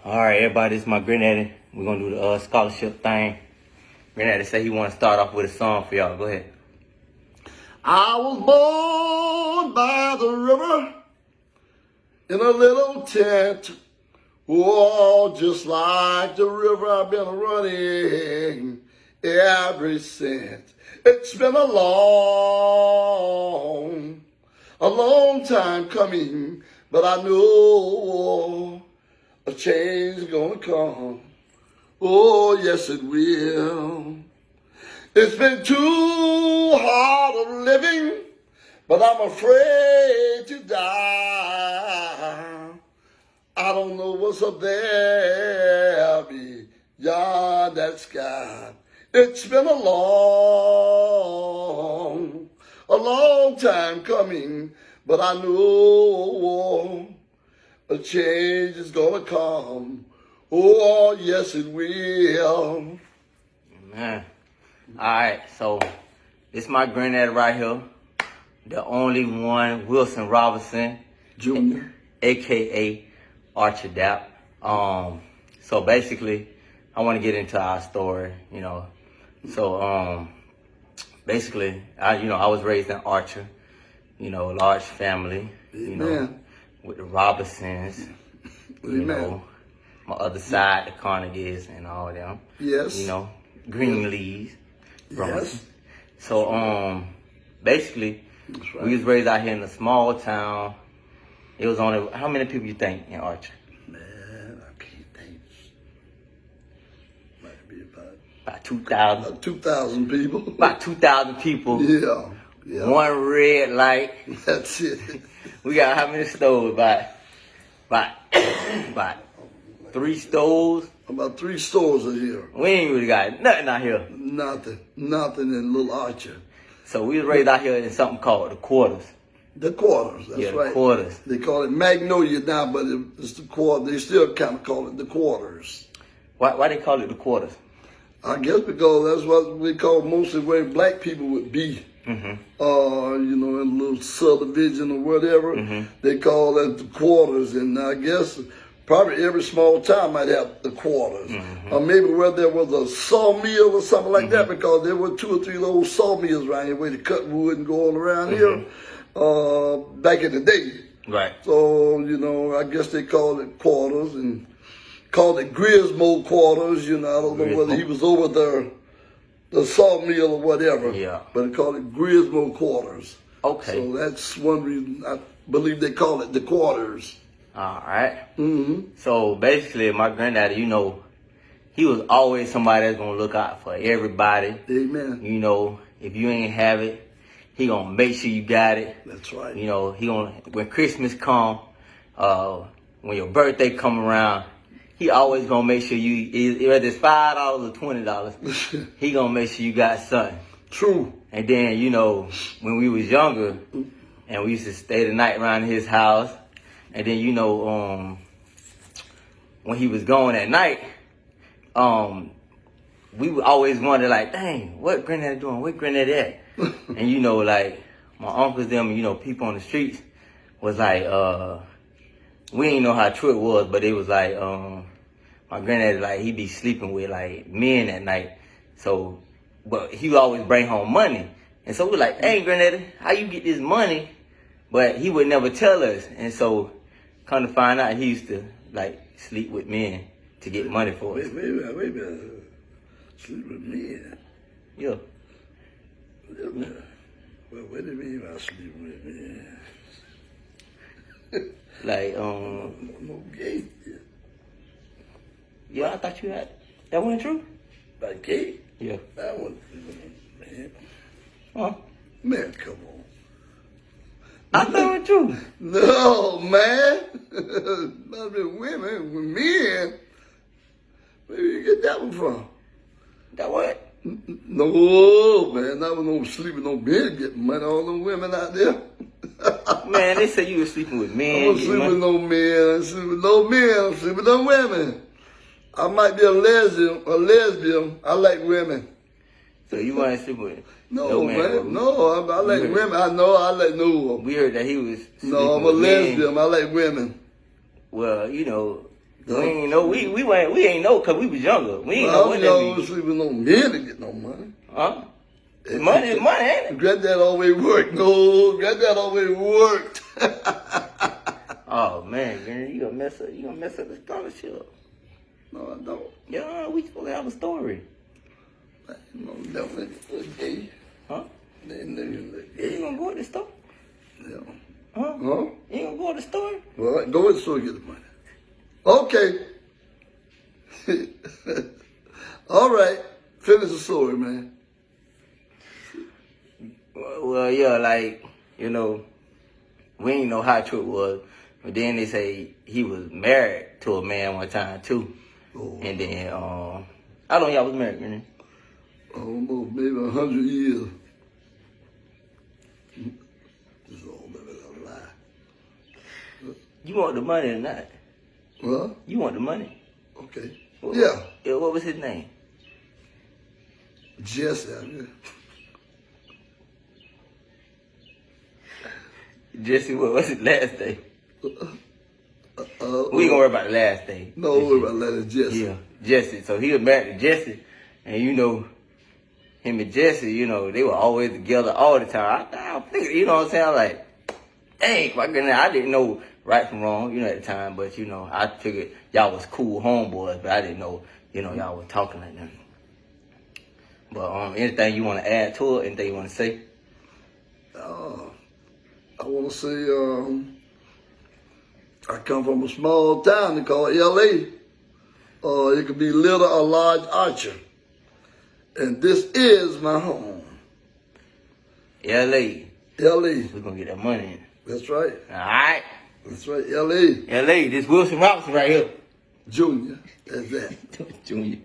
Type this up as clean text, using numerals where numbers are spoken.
All right, everybody, this is my granddaddy. We're gonna do the scholarship thing. Granddaddy said he want to start off with a song for y'all. Go ahead. I was born by the river in a little tent. Oh, just like the river, I've been running ever since. It's been a long time coming, but I know a change is gonna come. Oh, yes, it will. It's been too hard of living, but I'm afraid to die. I don't know what's up there beyond that sky. It's been a long time coming, but I know a change is gonna come. Oh, yes, it will. Man. All right, so this is my granddaddy right here, the only one, Wilson Robinson Jr., aka Archer Dap. So basically, I want to get into our story, you know. So basically, I was raised in Archer, you know, a large family, you know, with the Robinsons, you know, my other side, the Carnegies and all them. Yes. You know, Greenlees. Yes. So basically, we was raised out here in a small town. It was only, how many people you think in Archer? Man, I can't think. Might be About 2,000. about 2,000 people. About 2,000 people. Yeah. One red light. That's it. We got how many stoves? About 3 stoves. About 3 stores are here. We ain't really got nothing out here. Nothing in Little Archer. So we was raised out here in something called the quarters. The quarters, that's Yeah, right. the quarters. They call it Magnolia now, but it's the quarter. They still kind of call it the quarters. Why they call it the quarters? I guess because that's what we call mostly where black people would be. Mm-hmm. You know, in a little subdivision or whatever. Mm-hmm. They call that the quarters, and I guess probably every small town might have the quarters. Mm-hmm. Or maybe where there was a sawmill or something like that, because there were 2 or 3 little sawmills around here where they cut wood and go on around here back in the day. Right. So, you know, I guess they called it quarters and called it Grismo quarters. You know, I don't know whether he was over the sawmill or whatever. Yeah. But they called it Grismo quarters. Okay. So that's one reason I believe they call it the quarters. All right. Mm-hmm. So basically, my granddaddy, you know, he was always somebody that's gonna look out for everybody. Amen. You know, if you ain't have it, he gonna make sure you got it. That's right. You know, he gonna, when Christmas come, when your birthday come around, he always gonna make sure you, whether it's $5 or $20, he gonna make sure you got something. True. And then, you know, when we was younger, and we used to stay the night around his house, and then, you know, when he was gone at night, we would always wonder, like, dang, what granddaddy doing? Where granddaddy at? And, you know, like, my uncles, them, you know, people on the streets was like, we didn't know how true it was, but it was like, my granddaddy, like, he be sleeping with, like, men at night. So, but he would always bring home money. And so we're like, hey, granddaddy, how you get this money? But he would never tell us. And so, come to find out, he used to, like, sleep with men to get money for us. Wait a minute. Sleep with me. Yeah. Well, what do you mean by sleep with me? Like, No gay. yeah, I thought you had, that wasn't true? Like gay? Yeah. That one, man. Huh? Man, come on. I thought it was true. No, man. Not with women, with men. Where you get that one from? That what? No, man. That was no sleeping, no men getting money. All them women out there. Man, they said you were sleeping with I men. don't sleep with no men. I sleep with no men. I sleep with no women. I might be a lesbian. I like women. So you want to sleep with No, man. No, I like heard- women. I know I like no. We heard that he was sleeping No, I'm a with men. lesbian. I like women. Well, you know, We ain't know. We ain't know because we was younger. We ain't know what that Y'all mean. was sleeping on men to get no money. Huh? Money is money, ain't it? Granddad always worked. No, Granddad always worked. Oh man, you gonna mess up. You gonna mess up the scholarship. No, I don't. Yeah, we supposed to have a story. No, definitely gay. Huh? They look You gay. gonna go to the store? Yeah. Huh? Huh? You gonna go to the store? Well, go in the store and get the money. Okay. All right. Finish the story, man. Well, yeah, like, you know, we ain't know how true it was. But then they say he was married to a man one time, too. Oh, And then, how long y'all was married, man? almost maybe 100 years. It's all a lie. You want the money or not? Well, You want the money? okay. What, Yeah. Yeah, what was his name? Jesse, I mean. Jesse, what was his last day? Uh, We ain't gonna worry about the last day. No, worry about that. Jesse. Yeah, Jesse. So he was married to Jesse. And you know, him and Jesse, you know, they were always together all the time. I think, you know what I'm saying? Like, dang, my goodness, I didn't know right from wrong, you know, at the time. But, you know, I figured y'all was cool homeboys, but I didn't know, you know, y'all was talking like that. But anything you want to add to it? Anything you want to say? I want to say, I come from a small town called L.A. It could be little or large Archer. And this is my home. L.A. L.A. We're going to get that money in. That's right. All right. That's right. L.A. L.A. This Wilson Robinson right here. Junior. That's that. Junior.